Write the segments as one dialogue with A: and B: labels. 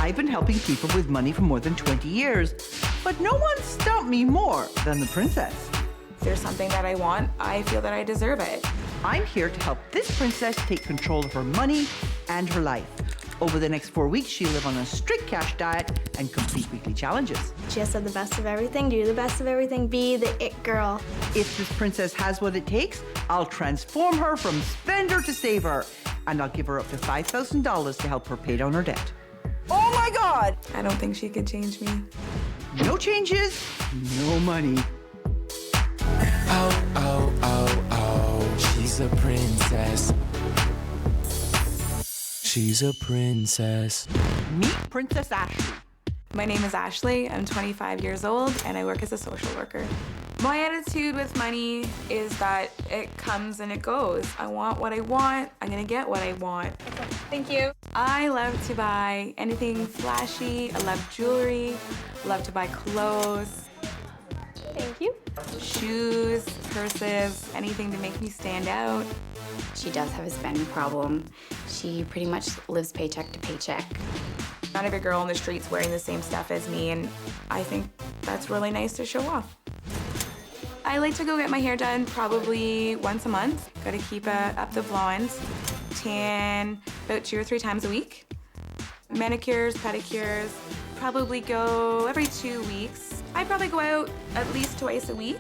A: I've been helping people with money for more than 20 years, but no one stumped me more than the princess.
B: If there's something that I want, I feel that I deserve it.
A: I'm here to help this princess take control of her money and her life. Over the next 4 weeks, she'll live on a strict cash diet and complete weekly challenges.
C: Just have the best of everything, do the best of everything, be the it girl.
A: If this princess has what it takes, I'll transform her from spender to saver, and I'll give her up to $5,000 to help her pay down her debt. Oh my God!
B: I don't think she could change me.
A: No changes, no money.
D: Oh, oh, oh, oh, she's a princess. She's a princess.
A: Meet Princess Ashley.
B: My name is Ashley, I'm 25 years old, and I work as a social worker. My attitude with money is that it comes and it goes. I want what I want, I'm gonna get what I want. Thank you. I love to buy anything flashy, I love jewelry, love to buy clothes.
C: Thank you.
B: Shoes, purses, anything to make me stand out.
E: She does have a spending problem. She pretty much lives paycheck to paycheck.
B: Not every girl on the street's wearing the same stuff as me, and I think that's really nice to show off. I like to go get my hair done probably once a month. Gotta keep up the blondes. Tan about 2 or 3 times a week. Manicures, pedicures, probably go every 2 weeks. I probably go out at least twice a week.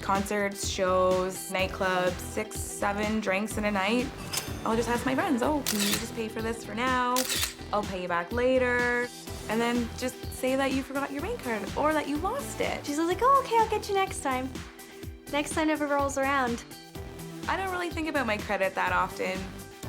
B: Concerts, shows, nightclubs, 6, 7 drinks in a night. I'll just ask my friends, oh, can you just pay for this for now? I'll pay you back later. And then just say that you forgot your bank card or that you lost it.
C: She's like, oh, okay, I'll get you next time. Next time never rolls around.
B: I don't really think about my credit that often.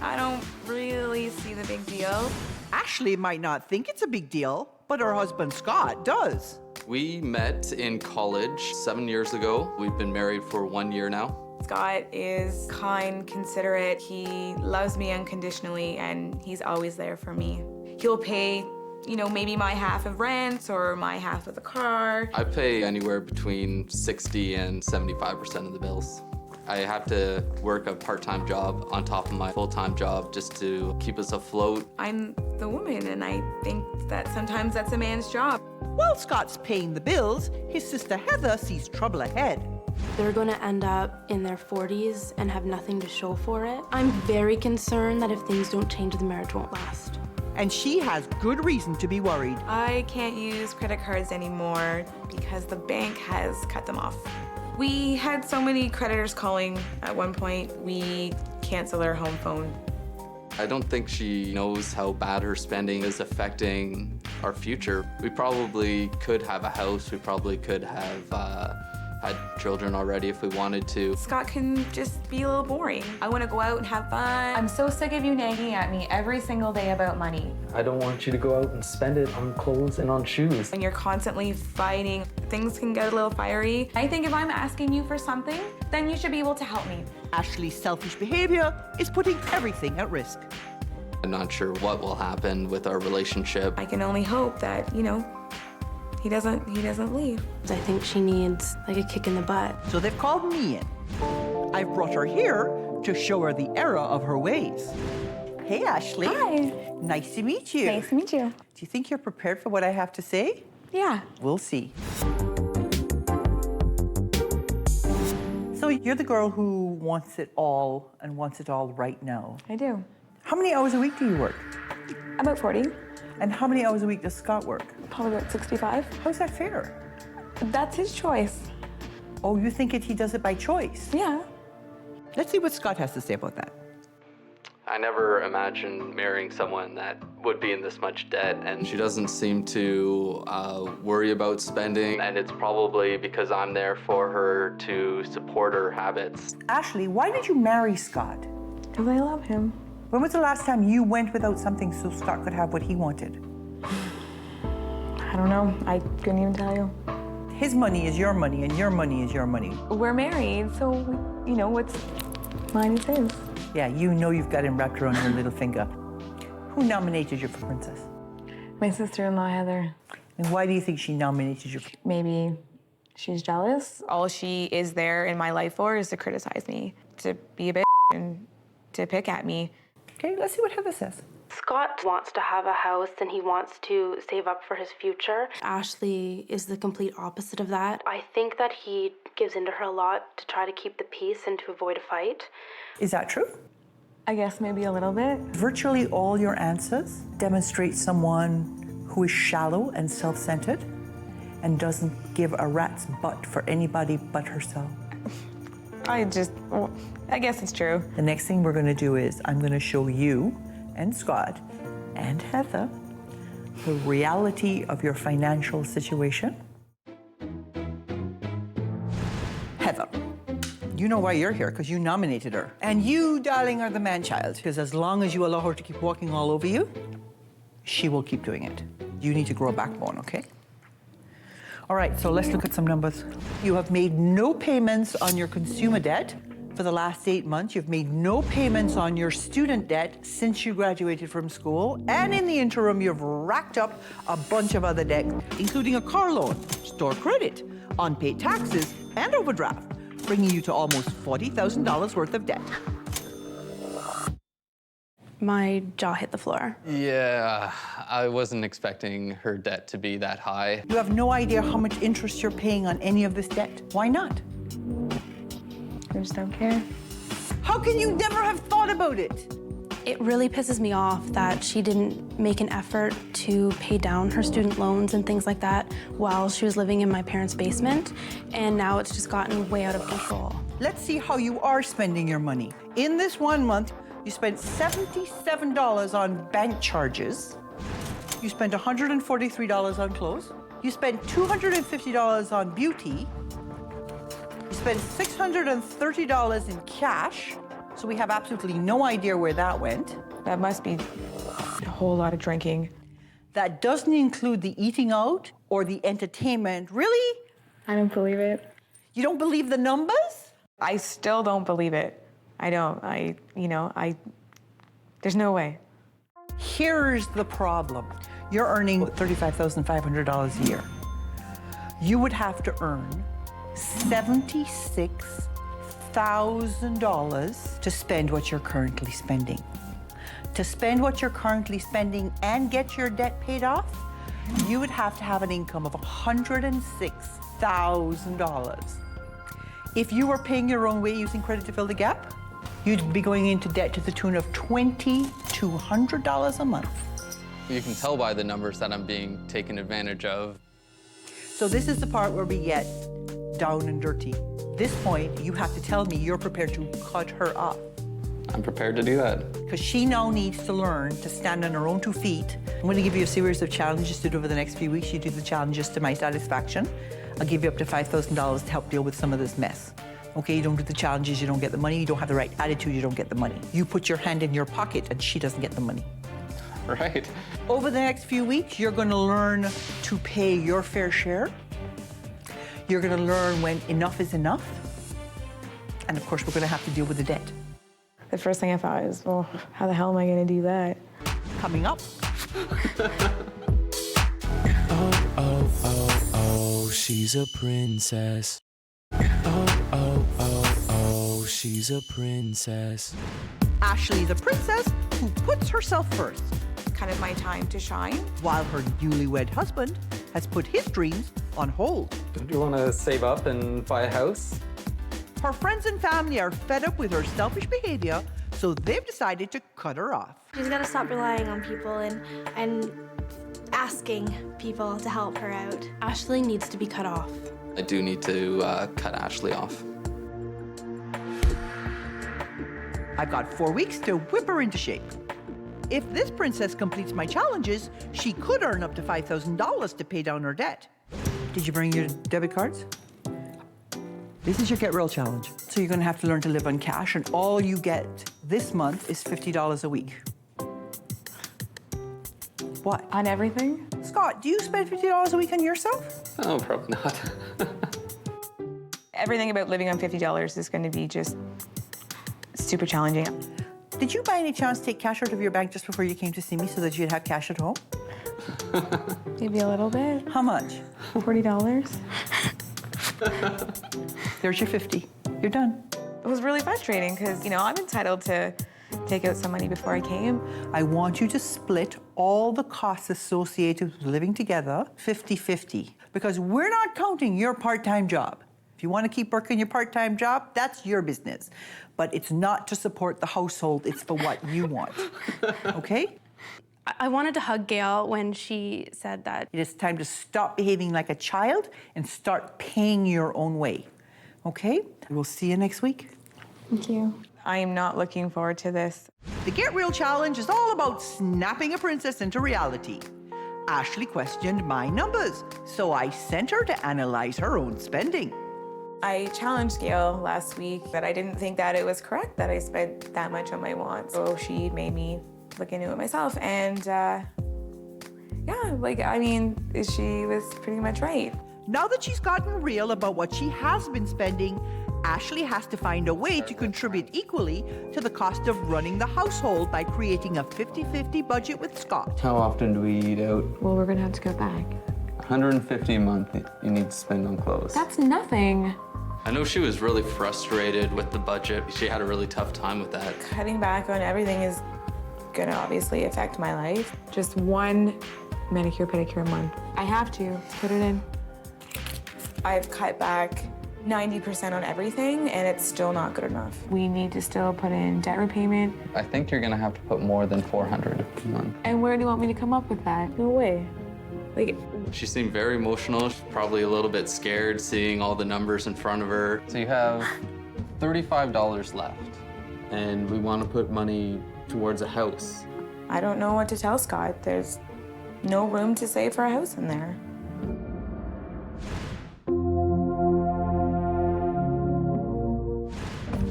B: I don't really see the big deal.
A: Ashley might not think it's a big deal, but her husband Scott does.
F: We met in college 7 years ago. We've been married for 1 year now.
B: Scott is kind, considerate. He loves me unconditionally, and he's always there for me. He'll pay, you know, maybe my half of rent or my half of the car.
F: I pay anywhere between 60 and 75% of the bills. I have to work a part-time job on top of my full-time job just to keep us afloat.
B: I'm the woman, and I think that sometimes that's a man's job.
A: While Scott's paying the bills, his sister Heather sees trouble ahead.
G: They're going to end up in their 40s and have nothing to show for it. I'm very concerned that if things don't change, the marriage won't last.
A: And she has good reason to be worried.
B: I can't use credit cards anymore because the bank has cut them off. We had so many creditors calling at one point, we canceled our home phone.
F: I don't think she knows how bad her spending is affecting our future. We probably could have a house, we probably could have had children already if we wanted to.
B: Scott can just be a little boring. I want to go out and have fun. I'm so sick of you nagging at me every single day about money.
H: I don't want you to go out and spend it on clothes and on shoes.
B: When you're constantly fighting, things can get a little fiery. I think if I'm asking you for something, then you should be able to help me.
A: Ashley's selfish behavior is putting everything at risk.
F: I'm not sure what will happen with our relationship.
B: I can only hope that, you know, he doesn't leave.
G: I think she needs like a kick in the butt.
A: So they've called me in. I've brought her here to show her the error of her ways. Hey, Ashley.
B: Hi.
A: Nice to meet you.
B: Nice to meet you.
A: Do you think you're prepared for what I have to say?
B: Yeah.
A: We'll see. So you're the girl who wants it all and wants it all right now.
B: I do.
A: How many hours a week do you work?
B: About 40.
A: And how many hours a week does Scott work?
B: Probably about 65.
A: How's that fair?
B: That's his choice.
A: Oh, you think he does it by choice?
B: Yeah.
A: Let's see what Scott has to say about that.
F: I never imagined marrying someone that would be in this much debt, and she doesn't seem to worry about spending, and it's probably because I'm there for her to support her habits.
A: Ashley, why did you marry Scott?
B: Because I love him.
A: When was the last time you went without something so Scott could have what he wanted?
B: I don't know. I couldn't even tell you.
A: His money is your money, and your money is your money.
B: We're married, so, you know, what's mine is his.
A: Yeah, you know you've got him wrapped around your little finger. Who nominated you for princess?
B: My sister-in-law, Heather.
A: And why do you think she nominated you?
B: Maybe she's jealous. All she is there in my life for is to criticize me, to be a bitch and to pick at me.
A: Okay, let's see what Heather says.
G: Scott wants to have a house and he wants to save up for his future. Ashley is the complete opposite of that. I think that he gives into her a lot to try to keep the peace and to avoid a fight.
A: Is that true?
B: I guess maybe a little bit.
A: Virtually all your answers demonstrate someone who is shallow and self-centered and doesn't give a rat's butt for anybody but herself.
B: I guess it's true.
A: The next thing we're going to do is I'm going to show you and Scott and Heather the reality of your financial situation. Heather, you know why you're here, because you nominated her. And you, darling, are the man-child, because as long as you allow her to keep walking all over you, she will keep doing it. You need to grow a backbone, okay? All right, so let's look at some numbers. You have made no payments on your consumer debt for the last 8 months. You've made no payments on your student debt since you graduated from school. And in the interim, you've racked up a bunch of other debt, including a car loan, store credit, unpaid taxes, and overdraft, bringing you to almost $40,000 worth of debt.
G: My jaw hit the floor.
F: Yeah, I wasn't expecting her debt to be that high.
A: You have no idea how much interest you're paying on any of this debt. Why not?
B: I just don't care.
A: How can you never have thought about it?
G: It really pisses me off that she didn't make an effort to pay down her student loans and things like that while she was living in my parents' basement, and now it's just gotten way out of control.
A: Let's see how you are spending your money. In this 1 month, you spent $77 on bank charges. You spent $143 on clothes. You spent $250 on beauty. You spent $630 in cash. So we have absolutely no idea where that went.
B: That must be a whole lot of drinking.
A: That doesn't include the eating out or the entertainment. Really?
B: I don't believe it.
A: You don't believe the numbers?
B: I still don't believe it. I don't. There's no way.
A: Here's the problem. You're earning $35,500 a year. You would have to earn $76,000 to spend what you're currently spending. To spend what you're currently spending and get your debt paid off, you would have to have an income of $106,000. If you were paying your own way using credit to fill the gap, you'd be going into debt to the tune of $2,200 a month.
F: You can tell by the numbers that I'm being taken advantage of.
A: So this is the part where we get down and dirty. This point, you have to tell me you're prepared to cut her off.
F: I'm prepared to do that.
A: Because she now needs to learn to stand on her own 2 feet. I'm going to give you a series of challenges to do over the next few weeks. You do the challenges to my satisfaction. I'll give you up to $5,000 to help deal with some of this mess. Okay, you don't do the challenges, you don't get the money. You don't have the right attitude, you don't get the money. You put your hand in your pocket and she doesn't get the money.
F: Right.
A: Over the next few weeks, you're going to learn to pay your fair share. You're going to learn when enough is enough. And of course, we're going to have to deal with the debt.
B: The first thing I thought is, well, how the hell am I going to do that?
A: Coming up.
D: Oh, she's a princess. Oh, she's a princess.
A: Ashley, the princess who puts herself first,
B: Kind of my time to shine.
A: while her newlywed husband has put his dreams on hold.
H: Don't you want to save up and buy a house?
A: Her friends and family are fed up with her selfish behavior, so they've decided to cut her off.
C: She's got to stop relying on people and asking people to help her out.
G: Ashley needs to be cut off.
F: I do need to cut Ashley off.
A: I've got 4 weeks to whip her into shape. If this princess completes my challenges, she could earn up to $5,000 to pay down her debt. Did you bring your debit cards? This is your Get Real challenge. So you're going to have to learn to live on cash, and all you get this month is $50 a week. What?
B: On everything?
A: Scott, do you spend $50 a week on yourself?
F: Oh, probably not.
B: Everything about living on $50 is going to be just super challenging.
A: Did you by any chance take cash out of your bank just before you came to see me so that you'd have cash at home?
B: Maybe a little bit.
A: How much?
B: $40.
A: There's your 50. You're done.
B: It was really frustrating because, I'm entitled to take out some money before I came.
A: I want you to split all the costs associated with living together 50-50, because we're not counting your part-time job. If you want to keep working your part-time job, that's your business. But it's not to support the household, it's for what you want. Okay?
G: I wanted to hug Gail when she said that.
A: It is time to stop behaving like a child and start paying your own way. Okay? We'll see you next week.
B: Thank you. I am not looking forward to this.
A: The Get Real Challenge is all about snapping a princess into reality. Ashley questioned my numbers, so I sent her to analyze her own spending.
B: I challenged Gail last week, but I didn't think that it was correct that I spent that much on my wants. So she made me look into it myself, and she was pretty much right.
A: Now that she's gotten real about what she has been spending, Ashley has to find a way to contribute equally to the cost of running the household by creating a 50-50 budget with Scott.
F: How often do we eat out?
B: Well, we're gonna have to go back.
F: $150 a month you need to spend on clothes.
B: That's nothing.
F: I know she was really frustrated with the budget. She had a really tough time with that.
B: Cutting back on everything is gonna obviously affect my life. Just one manicure, pedicure a month. I have to put it in. I've cut back 90% on everything, and it's still not good enough. We need to still put in debt repayment.
F: I think you're gonna have to put more than $400 a month.
B: And where do you want me to come up with that? No way.
F: She seemed very emotional. She's probably a little bit scared seeing all the numbers in front of her. So you have $35 left, and we want to put money towards a house.
B: I don't know what to tell Scott. There's no room to save for a house in there.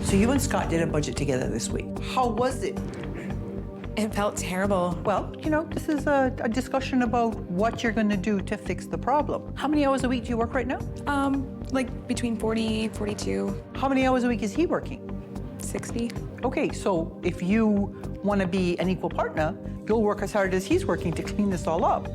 A: So you and Scott did a budget together this week. How was it?
B: It felt terrible.
A: Well, this is a discussion about what you're going to do to fix the problem. How many hours a week do you work right now?
B: Between 40, 42,
A: How many hours a week is he working?
B: 60.
A: Okay, so if you want to be an equal partner, you'll work as hard as he's working to clean this all up.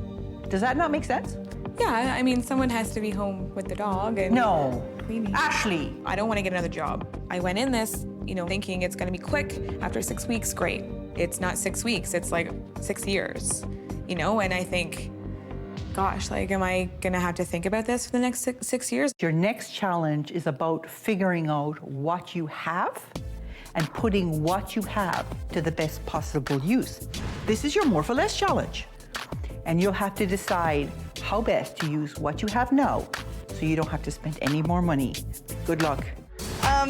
A: Does that not make sense?
B: Yeah, I mean, someone has to be home with the dog and
A: No.
B: cleaning.
A: Ashley!
B: I don't want to get another job. I went in this, thinking it's going to be quick. After 6 weeks, great. It's not 6 weeks, it's like 6 years, And I think, gosh, am I going to have to think about this for the next six years?
A: Your next challenge is about figuring out what you have and putting what you have to the best possible use. This is your more for less challenge. And you'll have to decide how best to use what you have now so you don't have to spend any more money. Good luck.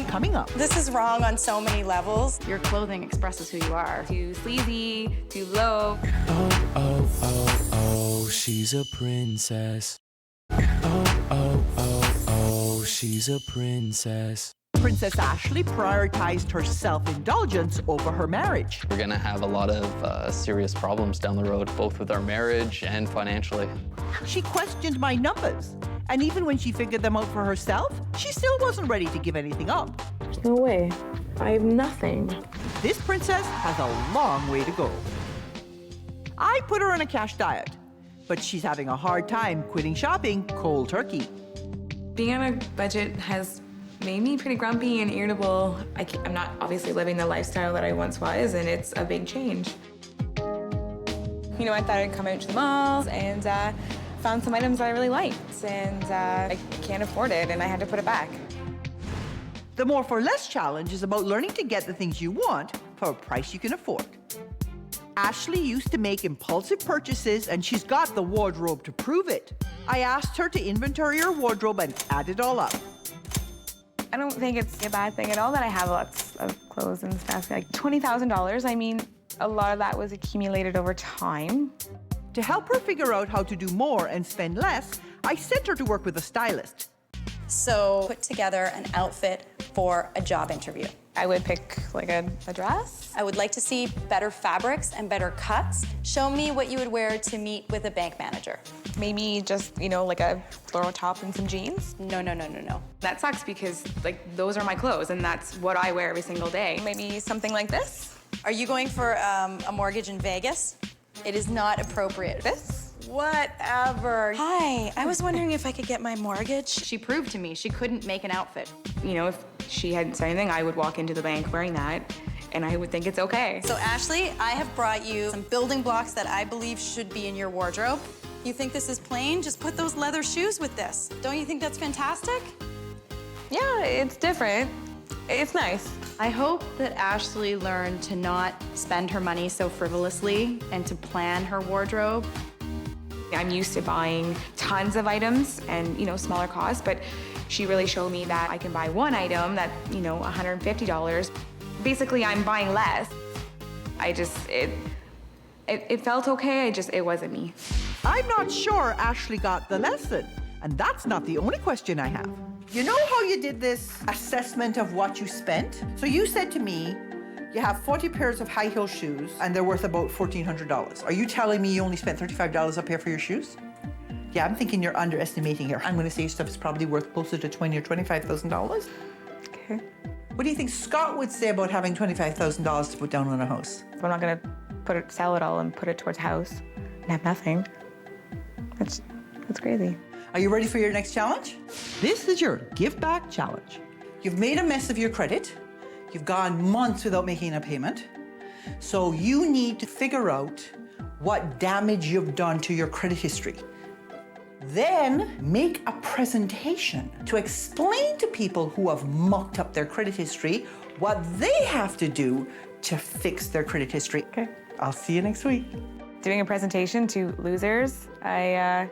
A: Coming up.
I: This is wrong on so many levels.
E: Your clothing expresses who you are.
B: Too sleazy, too low.
D: Oh, oh, oh, oh, she's a princess. Oh, oh, oh, oh, she's a princess.
A: Princess Ashley prioritized her self-indulgence over her marriage.
F: We're gonna have a lot of serious problems down the road, both with our marriage and financially.
A: She questioned my numbers. And even when she figured them out for herself, she still wasn't ready to give anything up.
B: No way. I have nothing.
A: This princess has a long way to go. I put her on a cash diet, but she's having a hard time quitting shopping cold turkey.
B: Being on a budget has made me pretty grumpy and irritable. I'm not obviously living the lifestyle that I once was, and it's a big change. I thought I'd come out to the malls and found some items that I really liked, and I can't afford it, and I had to put it back.
A: The More for Less challenge is about learning to get the things you want for a price you can afford. Ashley used to make impulsive purchases, and she's got the wardrobe to prove it. I asked her to inventory her wardrobe and add it all up.
B: I don't think it's a bad thing at all that I have lots of clothes and stuff. Like $20,000, I mean, a lot of that was accumulated over time.
A: To help her figure out how to do more and spend less, I sent her to work with a stylist.
I: So put together an outfit for a job interview.
B: I would pick a dress.
I: I would like to see better fabrics and better cuts. Show me what you would wear to meet with a bank manager.
B: Maybe just, a floral top and some jeans.
I: No.
B: That sucks because, those are my clothes and that's what I wear every single day. Maybe something like this.
I: Are you going for a mortgage in Vegas? It is not appropriate.
B: This?
I: Whatever. Hi, I was wondering if I could get my mortgage.
E: She proved to me she couldn't make an outfit.
B: If she hadn't said anything, I would walk into the bank wearing that. and I would think it's okay.
I: So Ashley, I have brought you some building blocks that I believe should be in your wardrobe. You think this is plain? Just put those leather shoes with this. Don't you think that's fantastic?
B: Yeah, it's different. It's nice.
I: I hope that Ashley learned to not spend her money so frivolously and to plan her wardrobe.
B: I'm used to buying tons of items and, smaller costs, but she really showed me that I can buy one item that, $150. Basically, I'm buying less. It felt okay, it wasn't me.
A: I'm not sure Ashley got the lesson, and that's not the only question I have. You know how you did this assessment of what you spent? So you said to me, you have 40 pairs of high heel shoes and they're worth about $1,400. Are you telling me you only spent $35 a pair for your shoes? Yeah, I'm thinking you're underestimating here. I'm gonna say your stuff's probably worth closer to $20,000 or $25,000.
B: Okay.
A: What do you think Scott would say about having $25,000 to put down on a house?
B: I'm not gonna sell it all and put it towards house and have nothing. That's crazy.
A: Are you ready for your next challenge? This is your give back challenge. You've made a mess of your credit. You've gone months without making a payment. So you need to figure out what damage you've done to your credit history. Then make a presentation to explain to people who have mucked up their credit history what they have to do to fix their credit history. Okay, I'll see you next week.
B: Doing a presentation to losers, I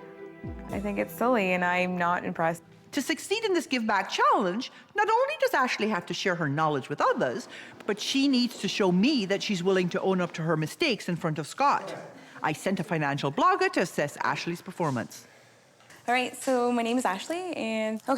B: think it's silly and I'm not impressed.
A: To succeed in this Give Back challenge, not only does Ashley have to share her knowledge with others, but she needs to show me that she's willing to own up to her mistakes in front of Scott. I sent a financial blogger to assess Ashley's performance.
B: All right, so my name is Ashley, and so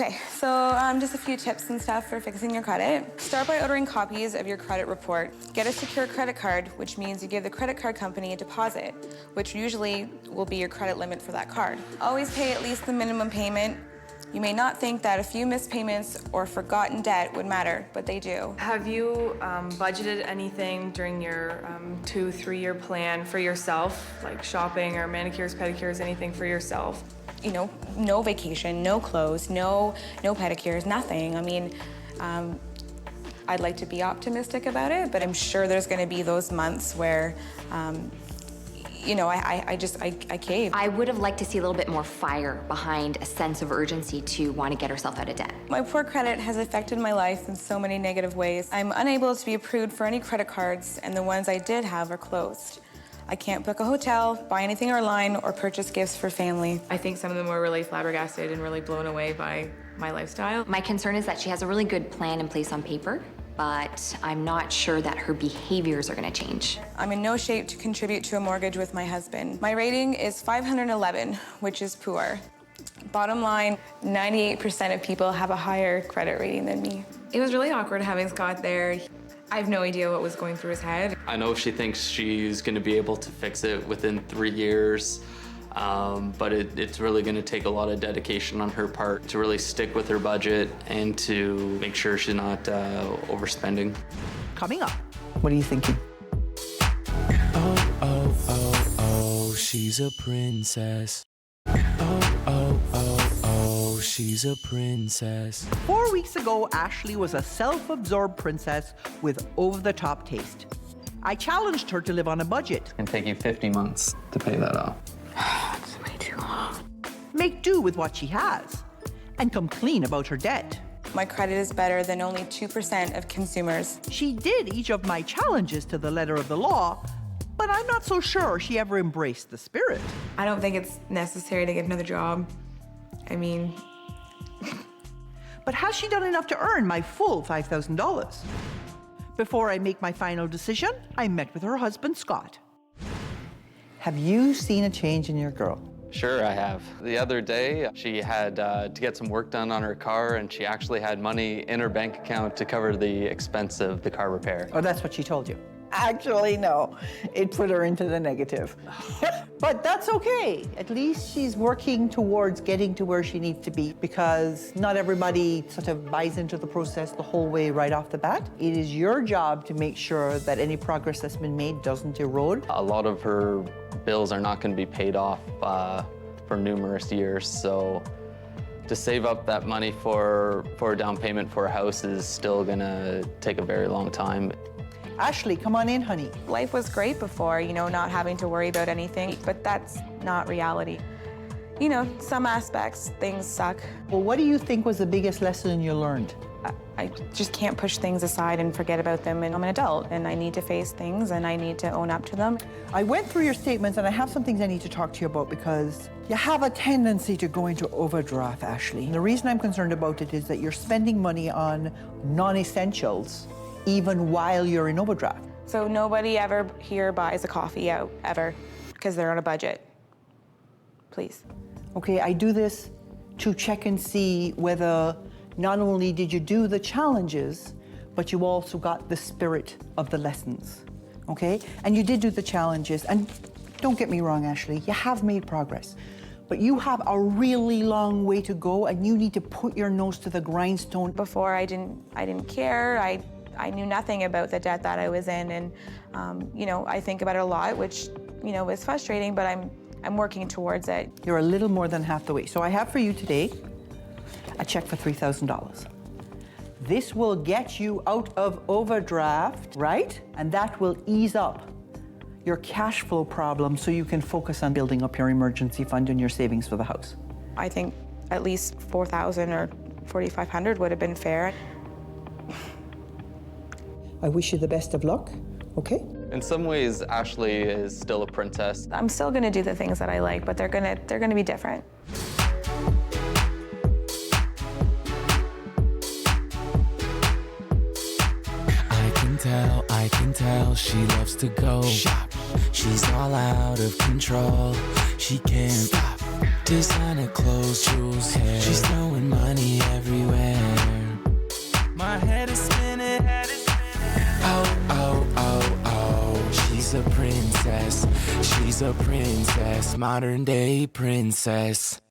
B: just a few tips and stuff for fixing your credit. Start by ordering copies of your credit report. Get a secure credit card, which means you give the credit card company a deposit, which usually will be your credit limit for that card. Always pay at least the minimum payment. You may not think that a few missed payments or forgotten debt would matter, but they do.
J: Have you budgeted anything during your 2-3 year plan for yourself, like shopping or manicures, pedicures, anything for yourself?
B: No vacation, no clothes, no pedicures, nothing. I mean, I'd like to be optimistic about it, but I'm sure there's gonna be those months where, I cave.
K: I would have liked to see a little bit more fire behind a sense of urgency to want to get herself out of debt.
B: My poor credit has affected my life in so many negative ways. I'm unable to be approved for any credit cards, and the ones I did have are closed. I can't book a hotel, buy anything online, or purchase gifts for family.
J: I think some of them were really flabbergasted and really blown away by my lifestyle.
K: My concern is that she has a really good plan in place on paper, but I'm not sure that her behaviors are going to change.
B: I'm in no shape to contribute to a mortgage with my husband. My rating is 511, which is poor. Bottom line, 98% of people have a higher credit rating than me.
J: It was really awkward having Scott there. I have no idea what was going through his head.
F: I know she thinks she's going to be able to fix it within 3 years, but it's really going to take a lot of dedication on her part to really stick with her budget and to make sure she's not overspending.
A: Coming up, what are you thinking?
D: Oh, oh, oh, oh, she's a princess. Oh, oh, oh, oh, she's a princess.
A: 4 weeks ago, Ashley was a self-absorbed princess with over-the-top taste. I challenged her to live on a budget.
F: It can take you 50 months to pay that off.
J: It's way too long.
A: Make do with what she has, and come clean about her debt.
B: My credit is better than only 2% of consumers.
A: She did each of my challenges to the letter of the law, but I'm not so sure she ever embraced the spirit.
B: I don't think it's necessary to get another job. I mean...
A: But has she done enough to earn my full $5,000? Before I make my final decision, I met with her husband, Scott. Have you seen a change in your girl?
F: Sure, I have. The other day, she had to get some work done on her car, and she actually had money in her bank account to cover the expense of the car repair.
A: Oh, that's what she told you? Actually, no. It put her into the negative. But that's okay. At least she's working towards getting to where she needs to be, because not everybody sort of buys into the process the whole way right off the bat. It is your job to make sure that any progress that's been made doesn't erode.
F: A lot of her bills are not going to be paid off for numerous years, so to save up that money for a down payment for a house is still going to take a very long time.
A: Ashley, come on in, honey.
B: Life was great before, you know, not having to worry about anything, but that's not reality. You know, some aspects, things suck.
A: Well, what do you think was the biggest lesson you learned?
B: I just can't push things aside and forget about them. And I'm an adult, and I need to face things, and I need to own up to them.
A: I went through your statements, and I have some things I need to talk to you about because you have a tendency to go into overdraft, Ashley. And the reason I'm concerned about it is that you're spending money on non-essentials even while you're in overdraft.
B: So nobody ever here buys a coffee out, ever, because they're on a budget. Please.
A: Okay, I do this to check and see whether not only did you do the challenges, but you also got the spirit of the lessons, okay? And you did do the challenges, and don't get me wrong, Ashley, you have made progress, but you have a really long way to go, and you need to put your nose to the grindstone.
B: Before, I didn't care. I knew nothing about the debt that I was in, and you know, I think about it a lot, which, you know, is frustrating, but I'm working towards it.
A: You're a little more than half the way. So I have for you today a check for $3,000. This will get you out of overdraft, right? And that will ease up your cash flow problem so you can focus on building up your emergency fund and your savings for the house.
B: I think at least $4,000 or $4,500 would have been fair.
A: I wish you the best of luck, okay?
F: In some ways, Ashley is still a princess.
B: I'm still gonna do the things that I like, but they're gonna be different.
D: I can tell she loves to go shop. She's all out of control. She can't stop. Designer clothes, jewels, hair. She's throwing money everywhere. My head is spinning. Oh, oh, oh, oh. She's a princess. She's a princess. Modern day princess.